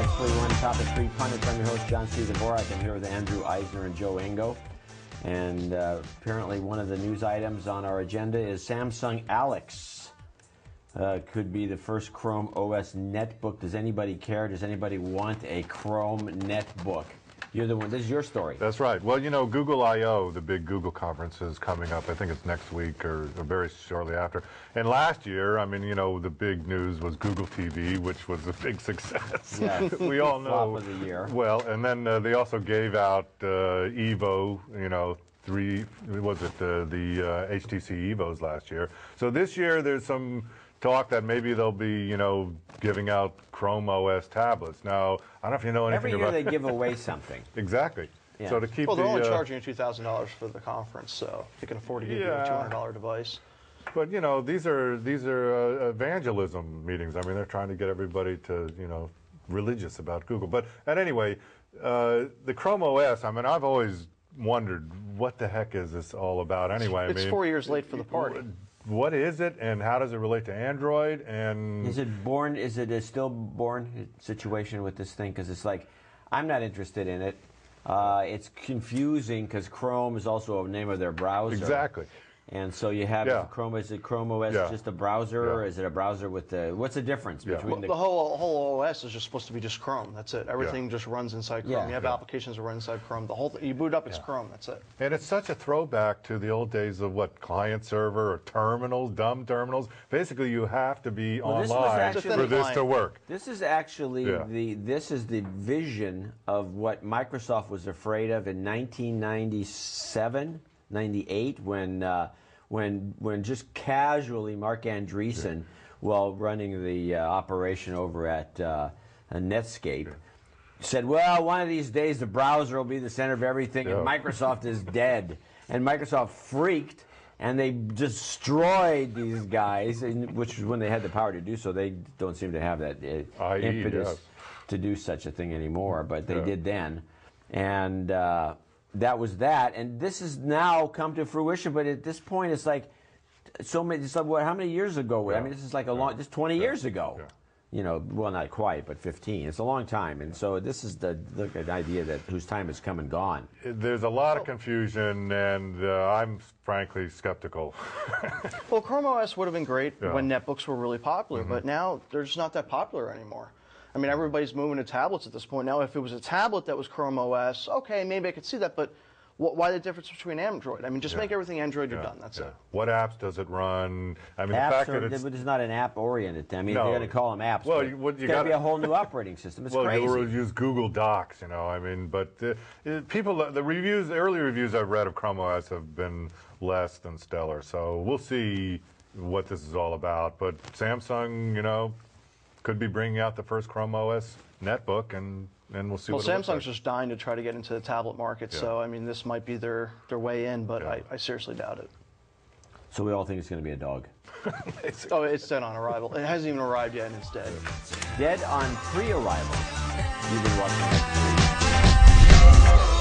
X41, Topic 3 Pundits. I'm your host, John C. Dvorak. I'm here with Andrew Eisner and Joe Engo. And apparently one of the news items on our agenda is Samsung Alex. Could be the first Chrome OS netbook. Does anybody care? Does anybody want a Chrome netbook? You're the one. This is your story. That's right. Well, you know, Google I/O, the big Google conference, is coming up. I think it's next week or very shortly after. And last year, I mean, you know, the big news was Google TV, which was a big success. Yeah. We all know. Flop of the year. Well, and then they also gave out Evo, you know, the HTC Evos last year. So this year there's some talk that maybe they'll be, you know, giving out Chrome OS tablets. Now, I don't know if you know anything about... Every year they give away something. Exactly. Yeah. So to keep they're only charging you $2,000 for the conference, so you can afford to give you a $200 device. But, you know, these are evangelism meetings. I mean, they're trying to get everybody to, you know, religious about Google. But anyway, the Chrome OS, I mean, I've always wondered what the heck is this all about anyway. It's 4 years late for the party. What is it, and how does it relate to Android? And is it born? Is it a stillborn situation with this thing? Because it's like, I'm not interested in it. It's confusing because Chrome is also a name of their browser. Exactly. And so you have Chrome. Is it Chrome OS just a browser, or is it a browser with the? What's the difference between the whole OS is just supposed to be just Chrome. That's it. Everything just runs inside Chrome. You have applications that run inside Chrome. The whole thing, you boot up, it's Chrome. That's it. And it's such a throwback to the old days of what, client server or terminals, dumb terminals. Basically, you have to be online for this to work. This is actually this is the vision of what Microsoft was afraid of in 1997. 98 when just casually Mark Andreessen, while running the operation over at Netscape, said, well, one of these days the browser will be the center of everything and Microsoft is dead. And Microsoft freaked and they destroyed these guys, which was when they had the power to do so. They don't seem to have that impetus to do such a thing anymore, but they did then. And that was that, and this has now come to fruition. But at this point, it's like so many. It's like, what? How many years ago? I mean, this is like a long. This 20 years ago. You know, well, not quite, but 15. It's a long time, and so this is the idea that whose time has come and gone. There's a lot of confusion, and I'm frankly skeptical. Well, Chrome OS would have been great when netbooks were really popular, but now they're just not that popular anymore. I mean, everybody's moving to tablets at this point. Now, if it was a tablet that was Chrome OS, okay, maybe I could see that, but why the difference between Android? I mean, just make everything Android, you're done. That's it. What apps does it run? I mean, apps the fact that it's not an app-oriented thing. I mean, they're going to call them apps. Well, you got to be a whole new operating system. It's crazy. Well, use Google Docs, you know. I mean, but people, the early reviews I've read of Chrome OS have been less than stellar. So we'll see what this is all about. But Samsung, you know, could be bringing out the first Chrome OS netbook, and we'll see. Well, Samsung's just dying to try to get into the tablet market, so I mean, this might be their way in, but I seriously doubt it. So we all think it's going to be a dog. Oh, it's dead on arrival. It hasn't even arrived yet, and it's dead. Dead on pre-arrival. You've been watching X3.